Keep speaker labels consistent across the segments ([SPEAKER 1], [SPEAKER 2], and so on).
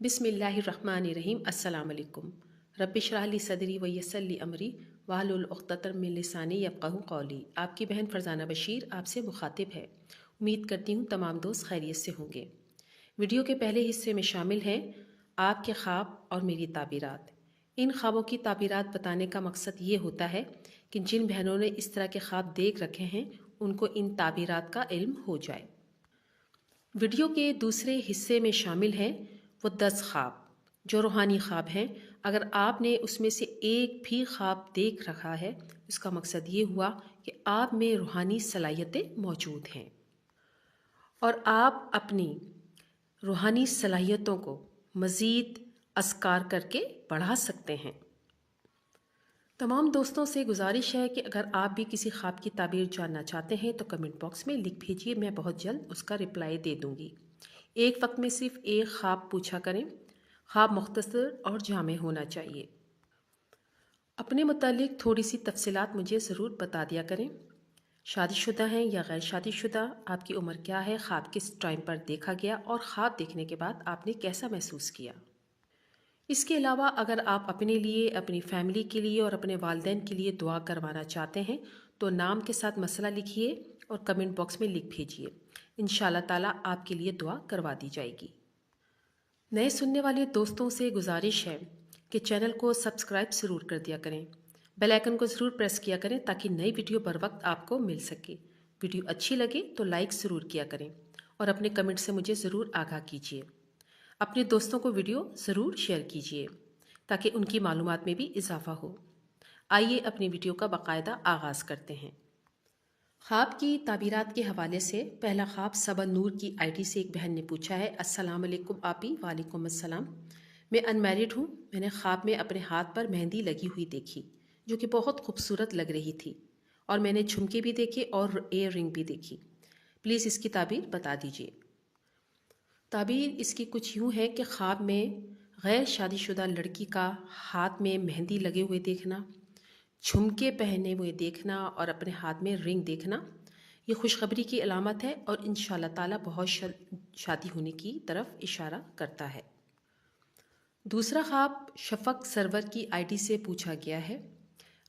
[SPEAKER 1] बिस्मिल्लाहिर्रहमानिर्रहीम। अस्सलाम वालेकुम। रब्बि इश्रह ली सदरी व यस्सिर ली अमरी वाहलुल उक़्दतम मिन लिसानी यफ़क़हू क़ौली। आपकी बहन फरजाना बशीर आपसे मुखातिब है। उम्मीद करती हूँ तमाम दोस्त खैरियत से होंगे। वीडियो के पहले हिस्से में शामिल हैं आपके ख्वाब और मेरी ताबीरात। इन ख्वाबों की ताबीरात बताने का मकसद ये होता है कि जिन बहनों ने इस तरह के ख्वाब देख रखे हैं उनको इन ताबीरात का इल्म हो जाए। वीडियो के दूसरे हिस्से में शामिल हैं वो 10 ख्वाब जो रूहानी ख्वाब हैं। अगर आपने उसमें से एक भी ख्वाब देख रखा है इसका मकसद ये हुआ कि आप में रूहानी सलाहियतें मौजूद हैं और आप अपनी रूहानी सलाहियतों को मज़ीद अस्कार करके बढ़ा सकते हैं। तमाम दोस्तों से गुजारिश है कि अगर आप भी किसी ख्वाब की ताबीर जानना चाहते हैं तो कमेंट बॉक्स में लिख भेजिए, मैं बहुत जल्द उसका रिप्लाई दे दूंगी। एक वक्त में सिर्फ एक ख्वाब पूछा करें। ख्वाब मुख्तसर और जामे होना चाहिए। अपने मुतालिक थोड़ी सी तफसीलात मुझे ज़रूर बता दिया करें। शादीशुदा हैं या गैर शादीशुदा, आपकी उम्र क्या है, ख्वाब किस टाइम पर देखा गया और ख्वाब देखने के बाद आपने कैसा महसूस किया। इसके अलावा अगर आप अपने लिए, अपनी फैमिली के लिए और अपने वालिदैन के लिए दुआ करवाना चाहते हैं तो नाम के साथ मसला लिखिए और कमेंट बॉक्स में लिख भेजिए। इंशाल्लाह ताला आपके लिए दुआ करवा दी जाएगी। नए सुनने वाले दोस्तों से गुजारिश है कि चैनल को सब्सक्राइब ज़रूर कर दिया करें। बेल आइकन को ज़रूर प्रेस किया करें ताकि नई वीडियो बर वक्त आपको मिल सके। वीडियो अच्छी लगे तो लाइक ज़रूर किया करें और अपने कमेंट से मुझे ज़रूर आगाह कीजिए। अपने दोस्तों को वीडियो ज़रूर शेयर कीजिए ताकि उनकी मालूमात में भी इजाफ़ा हो। आइए अपनी वीडियो का बाकायदा आगाज़ करते हैं। ख्वाब की ताबीरात के हवाले से पहला ख्वाब सबा नूर की आईडी से एक बहन ने पूछा है। अस्सलाम वालेकुम आपी। वालेकुम अस्सलाम। मैं अनमैरिड हूँ। मैंने ख्वाब में अपने हाथ पर मेहंदी लगी हुई देखी जो कि बहुत खूबसूरत लग रही थी और मैंने झुमके भी देखे और एयर रिंग भी देखी। प्लीज़ इसकी ताबीर बता दीजिए। ताबीर इसकी कुछ यूँ है कि ख्वाब में गैर शादीशुदा लड़की का हाथ में मेहंदी लगे हुए देखना, झुमके पहने हुए देखना और अपने हाथ में रिंग देखना ये खुशखबरी की अलामत है और इंशाल्लाह ताला बहुत शादी होने की तरफ इशारा करता है। दूसरा ख्वाब शफ़क़ सरवर की आईडी से पूछा गया है।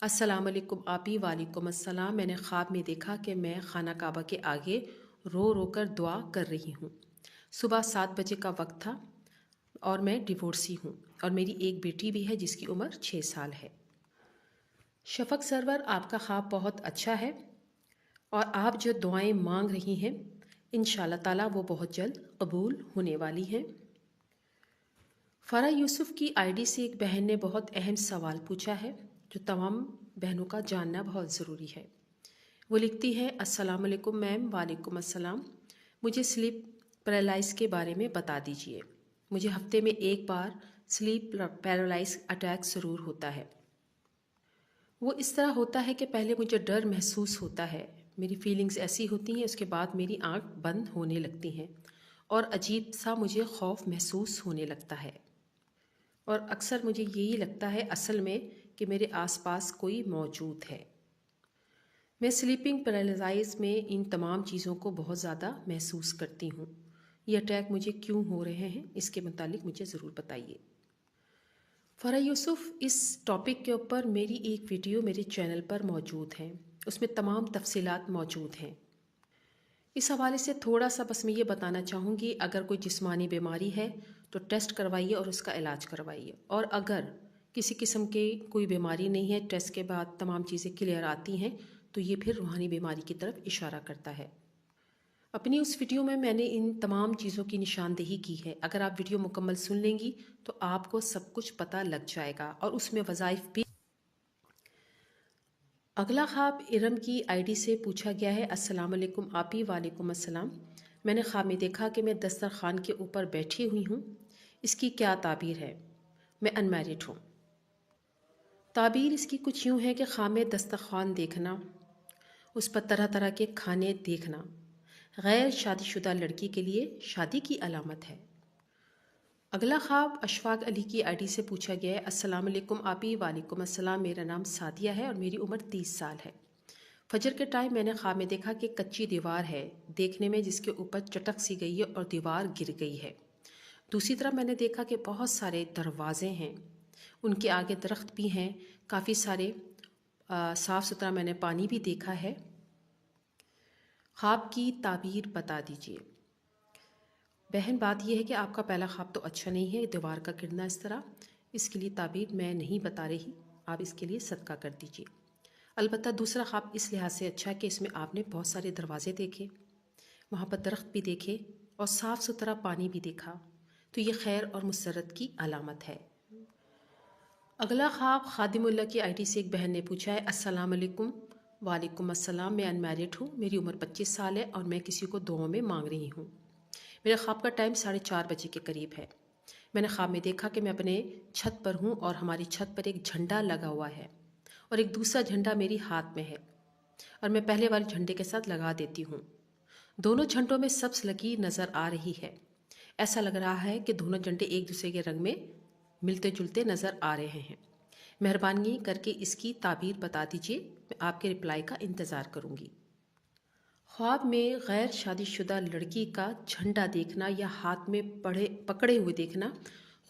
[SPEAKER 1] अस्सलाम वालेकुम आपी। वालेकुम अस्सलाम। मैंने ख्वाब में देखा कि मैं खाना काबा के आगे रो रो कर दुआ कर रही हूँ। सुबह 7 बजे का वक्त था और मैं डिवोर्सी हूँ और मेरी एक बेटी भी है जिसकी उम्र 6 साल है। शफ़क़ सरवर, आपका ख्वाब बहुत अच्छा है और आप जो दुआएं मांग रही हैं इंशाल्लाह ताला वो बहुत जल्द कबूल होने वाली हैं। फ़रा यूसुफ़ की आईडी से एक बहन ने बहुत अहम सवाल पूछा है जो तमाम बहनों का जानना बहुत ज़रूरी है। वो लिखती है, अस्सलाम वालेकुम मैम। वालेकुम अस्सलाम। मुझे स्लीप पैरालाइज़ के बारे में बता दीजिए। मुझे हफ्ते में एक बार स्लीप पैरालाइज़ अटैक ज़रूर होता है। वो इस तरह होता है कि पहले मुझे डर महसूस होता है, मेरी फीलिंग्स ऐसी होती हैं, उसके बाद मेरी आँख बंद होने लगती हैं और अजीब सा मुझे खौफ महसूस होने लगता है और अक्सर मुझे यही लगता है असल में कि मेरे आसपास कोई मौजूद है। मैं स्लीपिंग पैरालिसिस में इन तमाम चीज़ों को बहुत ज़्यादा महसूस करती हूँ। ये अटैक मुझे क्यों हो रहे हैं इसके मुतालिक मुझे ज़रूर बताइए। फ़रा यूसुफ़, इस टॉपिक के ऊपर मेरी एक वीडियो मेरे चैनल पर मौजूद है, उसमें तमाम तफसीलात मौजूद हैं। इस हवाले से थोड़ा सा बस मैं ये बताना चाहूँगी, अगर कोई जिस्मानी बीमारी है तो टेस्ट करवाइए और उसका इलाज करवाइए, और अगर किसी किस्म की कोई बीमारी नहीं है, टेस्ट के बाद तमाम चीज़ें क्लियर आती हैं तो ये फिर रूहानी बीमारी की तरफ इशारा करता है। अपनी उस वीडियो में मैंने इन तमाम चीज़ों की निशानदेही की है। अगर आप वीडियो मुकम्मल सुन लेंगी तो आपको सब कुछ पता लग जाएगा और उसमें वज़ाइफ भी। अगला ख्वाब इरम की आईडी से पूछा गया है। अस्सलाम वालेकुम आपी। वालेकुम अस्सलाम। मैंने ख्वाब में देखा कि मैं दस्तरखान के ऊपर बैठी हुई हूँ, इसकी क्या ताबीर है? मैं अनमैरिड हूँ। ताबीर इसकी कुछ यूँ है कि ख्वाब में दस्तरखान देखना, उस पर तरह तरह के खाने देखना गैर शादीशुदा लड़की के लिए शादी की अलामत है। अगला ख्वाब अशफाक अली की आईडी से पूछा गया है। अस्सलाम वालेकुम आपी। वालेकुम अस्सलाम। मेरा नाम सादिया है और मेरी उम्र 30 साल है। फजर के टाइम मैंने ख्वाब में देखा कि कच्ची दीवार है देखने में जिसके ऊपर चटक सी गई है और दीवार गिर गई है। दूसरी तरफ मैंने देखा कि बहुत सारे दरवाज़े हैं, उनके आगे दरख्त भी हैं, काफ़ी सारे साफ़ सुथरा मैंने पानी भी देखा है। ख्वाब की ताबीर बता दीजिए। बहन, बात यह है कि आपका पहला ख्वाब तो अच्छा नहीं है, दीवार का गिरना इस तरह, इसके लिए ताबीर मैं नहीं बता रही, आप इसके लिए सदका कर दीजिए। अलबत्ता दूसरा ख्वाब इस लिहाज से अच्छा है कि इसमें आपने बहुत सारे दरवाजे देखे, वहाँ पर दरख्त भी देखे और साफ़ सुथरा पानी भी देखा, तो ये खैर और मुसरत की अलामत है। अगला ख्वाब खादिमुल्लाह की आईडी से एक बहन ने पूछा है, अस्सलाम वालेकुम। वालेकुम अस्सलाम। मैं अनमैरिड हूँ, मेरी उम्र 25 साल है और मैं किसी को दुआ में मांग रही हूँ। मेरे ख्वाब का टाइम 4:30 बजे के करीब है। मैंने ख्वाब में देखा कि मैं अपने छत पर हूँ और हमारी छत पर एक झंडा लगा हुआ है और एक दूसरा झंडा मेरी हाथ में है और मैं पहले वाले झंडे के साथ लगा देती हूँ। दोनों झंडों में सब्ज लकीर नज़र आ रही है। ऐसा लग रहा है कि दोनों झंडे एक दूसरे के रंग में मिलते जुलते नज़र आ रहे हैं। मेहरबानी करके इसकी ताबीर बता दीजिए, मैं आपके रिप्लाई का इंतज़ार करूँगी। ख्वाब में गैर शादीशुदा लड़की का झंडा देखना या हाथ में पकड़े हुए देखना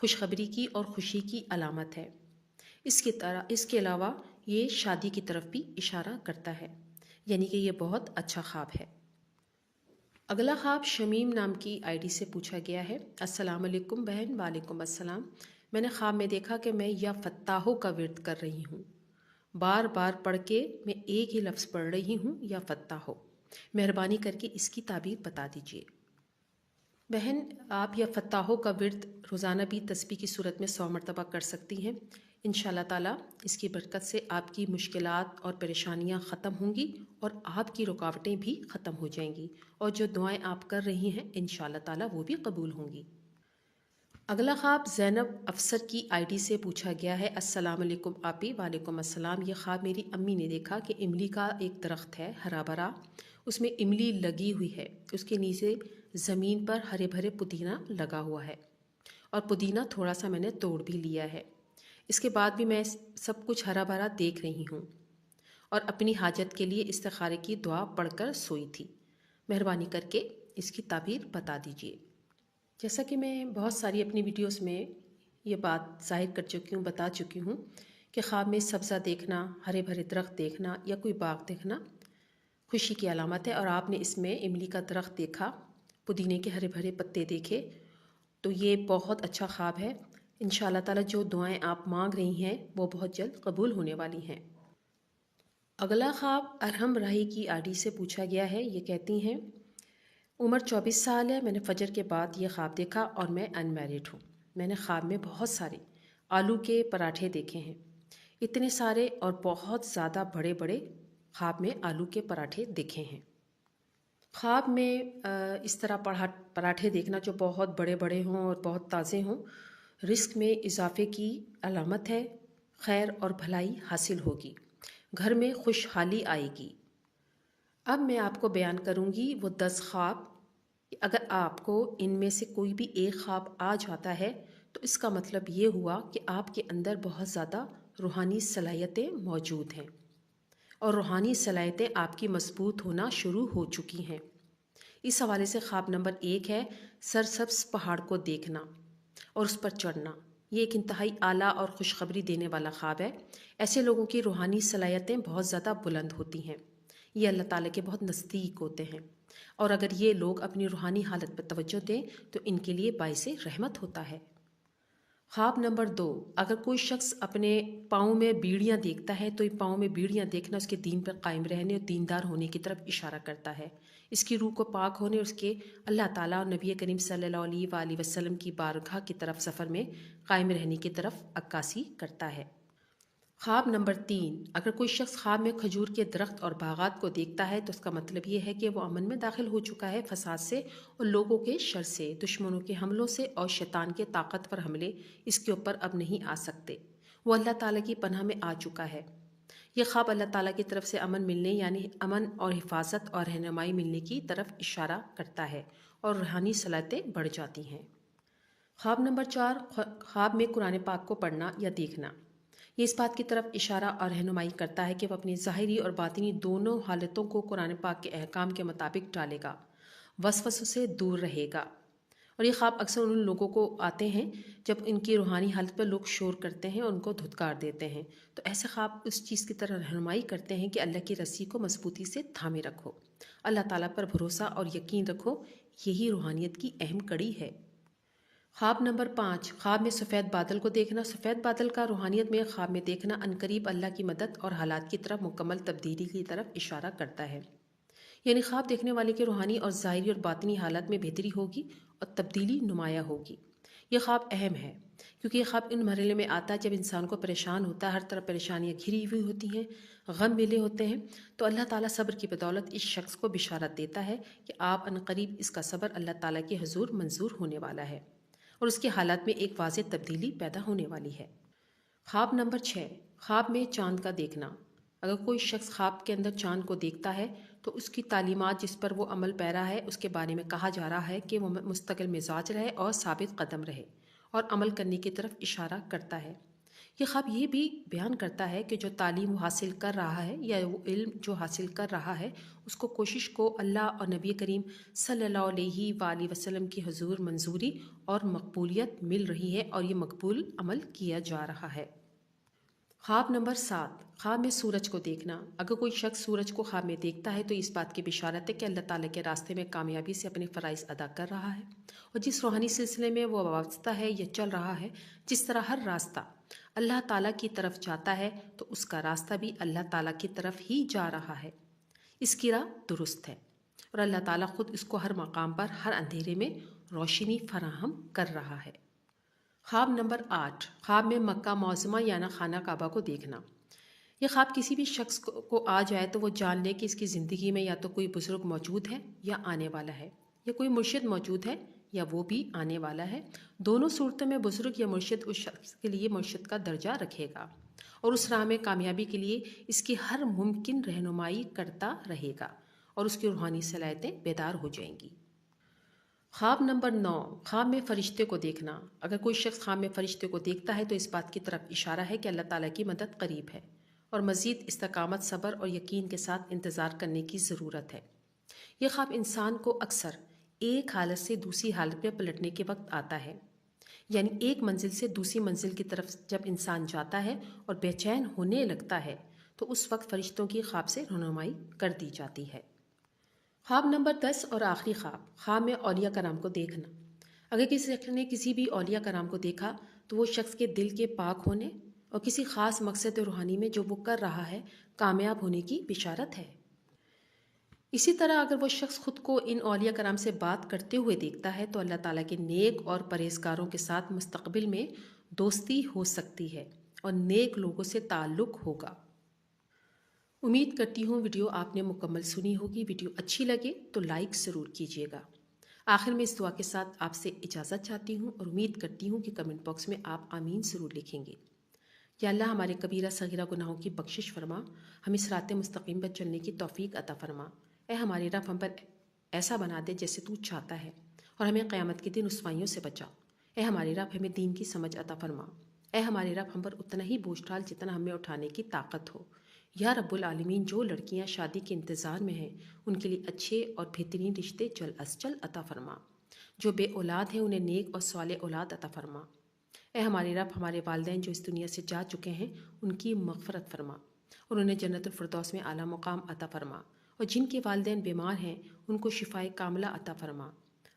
[SPEAKER 1] खुशखबरी की और खुशी की अलामत है। इसके अलावा ये शादी की तरफ भी इशारा करता है, यानी कि ये बहुत अच्छा ख्वाब है। अगला ख्वाब शमीम नाम की आईडी से पूछा गया है। अस्सलाम वालेकुम बहन। वालेकुम अस्सलाम। मैंने ख्वाब में देखा कि मैं या फत्ताहो का विर्द कर रही हूँ। बार बार पढ़ के मैं एक ही लफ्ज़ पढ़ रही हूँ, या फत्ताहो। मेहरबानी करके इसकी ताबीर बता दीजिए। बहन, आप या फत्ताहो का विर्द रोज़ाना भी तस्बीह की सूरत में 100 मरतबा कर सकती हैं। इंशाअल्लाह ताला इसकी बरकत से आपकी मुश्किलात और परेशानियां ख़त्म होंगी और आपकी रुकावटें भी ख़त्म हो जाएंगी और जो दुआएं आप कर रही हैं इंशाअल्लाह ताला वो भी कबूल होंगी। अगला ख्वाब ज़ैनब अफसर की आईडी से पूछा गया है। अस्सलाम वालेकुम आपी। वालेकुम अस्सलाम। ये ख्वाब मेरी अम्मी ने देखा कि इमली का एक दरख्त है हरा भरा, उसमें इमली लगी हुई है, उसके नीचे ज़मीन पर हरे भरे पुदीना लगा हुआ है और पुदीना थोड़ा सा मैंने तोड़ भी लिया है। इसके बाद भी मैं सब कुछ हरा भरा देख रही हूँ और अपनी हाजत के लिए इस्तिखारे की दुआ पढ़कर सोई थी। मेहरबानी करके इसकी ताबीर बता दीजिए। जैसा कि मैं बहुत सारी अपनी वीडियोस में ये बात ज़ाहिर कर चुकी हूँ, बता चुकी हूँ कि ख्वाब में सब्ज़ा देखना, हरे भरे दरख्त देखना या कोई बाग देखना खुशी की अलामत है और आपने इसमें इमली का दरख्त देखा, पुदीने के हरे भरे पत्ते देखे, तो ये बहुत अच्छा ख्वाब है। इंशाअल्लाह ताला जो दुआएं आप मांग रही हैं वो बहुत जल्द कबूल होने वाली हैं। अगला ख्वाब अरहम राही की आईडी से पूछा गया है। ये कहती हैं, उम्र 24 साल है, मैंने फजर के बाद ये ख्वाब देखा और मैं अनमैरिड हूँ। मैंने ख्वाब में बहुत सारे आलू के पराठे देखे हैं, इतने सारे और बहुत ज़्यादा बड़े बड़े ख्वाब में आलू के पराठे देखे हैं। ख्वाब में इस तरह पराठे देखना जो बहुत बड़े बड़े हों और बहुत ताज़े हों, रिस्क में इजाफे की अलामत है। खैर और भलाई हासिल होगी, घर में खुशहाली आएगी। अब मैं आपको बयान करूंगी वो 10 ख्वाब। अगर आपको इनमें से कोई भी एक ख्वाब आ जाता है तो इसका मतलब ये हुआ कि आपके अंदर बहुत ज़्यादा रूहानी सलाहियतें मौजूद हैं और रूहानी सलाहियतें आपकी मजबूत होना शुरू हो चुकी हैं। इस हवाले से ख्वाब नंबर 1 है सरसब्ज पहाड़ को देखना और उस पर चढ़ना। ये एक इंतहाई आला और खुशखबरी देने वाला ख्वाब है। ऐसे लोगों की रूहानी सलाहियतें बहुत ज़्यादा बुलंद होती हैं, ये अल्लाह ताला के बहुत नज़दीक होते हैं और अगर ये लोग अपनी रूहानी हालत पर तवज्जो दें तो इनके लिए बाइसे रहमत होता है। ख्वाब नंबर 2, अगर कोई शख्स अपने पाँव में बीड़ियाँ देखता है तो ये पाँव में बीड़ियाँ देखना उसके दीन पर कायम रहने और दीनदार होने की तरफ इशारा करता है। इसकी रूह को पाक होने और उसके अल्लाह ताला और नबी करीम सल्लल्लाहु अलैहि वसल्लम की बारगाह की तरफ सफ़र में कायम रहने की तरफ अक्कासी करता है। ख्वाब नंबर 3, अगर कोई शख्स ख्वाब में खजूर के दरख्त और बागात को देखता है तो उसका मतलब ये है कि वो अमन में दाखिल हो चुका है, फसाद से और लोगों के शर से, दुश्मनों के हमलों से और शैतान के ताकतवर हमले इसके ऊपर अब नहीं आ सकते। वो अल्लाह ताला की पनाह में आ चुका है। यह ख्वाब अल्लाह ताला की तरफ से अमन मिलने यानी अमन और हिफाजत और रहनुमाई मिलने की तरफ इशारा करता है और रूहानी सलाहतें बढ़ जाती हैं। ख्वाब नंबर 4, ख्वाब में कुरान पाक को पढ़ना या देखना। ये इस बात की तरफ इशारा और रहनुमाई करता है कि वह अपनी ज़ाहिरी और बातिनी दोनों हालतों को कुरान पाक के अहकाम के मुताबिक डालेगा, वसवसों से दूर रहेगा اور یہ خواب اکثر ان لوگوں کو آتے ہیں جب ان کی روحانی حالت پر لوگ شور کرتے ہیں اور ان کو دھتکار دیتے ہیں۔ تو ایسے خواب اس چیز کی طرح رہنمائی کرتے ہیں کہ اللہ کی رسی کو مضبوطی سے تھامے رکھو، اللہ تعالیٰ پر بھروسہ اور یقین رکھو، یہی روحانیت کی اہم کڑی ہے۔ خواب نمبر 5، خواب میں سفید بادل کو دیکھنا۔ سفید بادل کا روحانیت میں خواب میں دیکھنا عنقریب اللہ کی مدد اور حالات کی طرف مکمل تبدیلی کی طرف اشارہ کرتا ہے۔ یعنی خواب دیکھنے والے کے روحانی اور ظاہری اور باطنی حالت میں بہتری ہوگی اور تبدیلی نمایاں ہوگی۔ یہ خواب اہم ہے کیونکہ یہ خواب ان مرحلے میں آتا ہے جب انسان کو پریشان ہوتا ہے، ہر طرف پریشانیاں گھری ہوئی ہوتی ہیں، غم ملے ہوتے ہیں، تو اللہ تعالیٰ صبر کی بدولت اس شخص کو بشارت دیتا ہے کہ آپ عنقریب اس کا صبر اللہ تعالیٰ کے حضور منظور ہونے والا ہے اور اس کے حالات میں ایک واضح تبدیلی پیدا ہونے والی ہے۔ خواب نمبر 6، خواب میں چاند کا دیکھنا۔ اگر کوئی شخص خواب کے اندر چاند کو دیکھتا ہے تو اس کی تعلیمات جس پر وہ عمل پیرا ہے اس کے بارے میں کہا جا رہا ہے کہ وہ مستقل مزاج رہے اور ثابت قدم رہے اور عمل کرنے کی طرف اشارہ کرتا ہے۔ یہ خواب یہ بھی بیان کرتا ہے کہ جو تعلیم وہ حاصل کر رہا ہے یا وہ علم جو حاصل کر رہا ہے اس کو کوشش کو اللہ اور نبی کریم صلی اللہ علیہ وآلہ وسلم کی حضور منظوری اور مقبولیت مل رہی ہے اور یہ مقبول عمل کیا جا رہا ہے۔ خواب نمبر 7، خواب میں سورج کو دیکھنا۔ اگر کوئی شخص سورج کو خواب میں دیکھتا ہے تو اس بات کی بشارت ہے کہ اللہ تعالیٰ کے راستے میں کامیابی سے اپنے فرائض ادا کر رہا ہے اور جس روحانی سلسلے میں وہ وابستہ ہے یا چل رہا ہے، جس طرح ہر راستہ اللہ تعالیٰ کی طرف جاتا ہے تو اس کا راستہ بھی اللہ تعالیٰ کی طرف ہی جا رہا ہے، اس کی راہ درست ہے اور اللہ تعالیٰ خود اس کو ہر مقام پر ہر اندھیرے میں روشنی فراہم کر رہا ہے۔ خواب نمبر 8، خواب میں مکہ معظمہ یعنی خانہ کعبہ کو دیکھنا۔ یہ خواب کسی بھی شخص کو آ جائے تو وہ جان لے کہ اس کی زندگی میں یا تو کوئی بزرگ موجود ہے یا آنے والا ہے، یا کوئی مرشد موجود ہے یا وہ بھی آنے والا ہے۔ دونوں صورتوں میں بزرگ یا مرشد اس شخص کے لیے مرشد کا درجہ رکھے گا اور اس راہ میں کامیابی کے لیے اس کی ہر ممکن رہنمائی کرتا رہے گا اور اس کی روحانی صلاحیتیں بیدار ہو جائیں گی۔ خواب نمبر 9، خواب میں فرشتے کو دیکھنا۔ اگر کوئی شخص خواب میں فرشتے کو دیکھتا ہے تو اس بات کی طرف اشارہ ہے کہ اللہ تعالیٰ کی مدد قریب ہے اور مزید استقامت، صبر اور یقین کے ساتھ انتظار کرنے کی ضرورت ہے۔ یہ خواب انسان کو اکثر ایک حالت سے دوسری حالت میں پلٹنے کے وقت آتا ہے، یعنی ایک منزل سے دوسری منزل کی طرف جب انسان جاتا ہے اور بے چین ہونے لگتا ہے تو اس وقت فرشتوں کی خواب سے رہنمائی کر دی جاتی ہے۔ خواب نمبر 10 اور آخری خواب، خواب میں اولیاء کرام کو دیکھنا۔ اگر کسی شخص نے کسی بھی اولیاء کرام کو دیکھا تو وہ شخص کے دل کے پاک ہونے اور کسی خاص مقصد روحانی میں جو وہ کر رہا ہے کامیاب ہونے کی بشارت ہے۔ اسی طرح اگر وہ شخص خود کو ان اولیاء کرام سے بات کرتے ہوئے دیکھتا ہے تو اللہ تعالیٰ کے نیک اور پرہیزگاروں کے ساتھ مستقبل میں دوستی ہو سکتی ہے اور نیک لوگوں سے تعلق ہوگا۔ امید کرتی ہوں ویڈیو آپ نے مکمل سنی ہوگی۔ ویڈیو اچھی لگے تو لائک ضرور کیجیے گا۔ آخر میں اس دعا کے ساتھ آپ سے اجازت چاہتی ہوں اور امید کرتی ہوں کہ کمنٹ باکس میں آپ آمین ضرور لکھیں گے۔ یا اللہ ہمارے کبیرہ صغیرہ گناہوں کی بخشش فرما، ہمیں صراط مستقیم پر چلنے کی توفیق عطا فرما۔ اے ہمارے رب ہم پر ایسا بنا دے جیسے تو چاہتا ہے اور ہمیں قیامت کے دن رسوائیوں سے بچا۔ اے ہمارے رب ہمیں دین کی سمجھ عطا فرما۔ اے ہمارے رب ہم پر اتنا ہی بوجھ ڈال جتنا ہمیں اٹھانے کی طاقت ہو۔ یا رب العالمین، جو لڑکیاں شادی کے انتظار میں ہیں ان کے لیے اچھے اور بہترین رشتے جلد از جلد عطا فرما۔ جو بے اولاد ہیں انہیں نیک اور صالح اولاد عطا فرما۔ اے ہمارے رب ہمارے والدین جو اس دنیا سے جا چکے ہیں ان کی مغفرت فرما اور انہیں جنت الفردوس میں اعلیٰ مقام عطا فرما، اور جن کے والدین بیمار ہیں ان کو شفائے کاملہ عطا فرما۔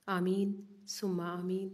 [SPEAKER 1] آمین ثم آمین۔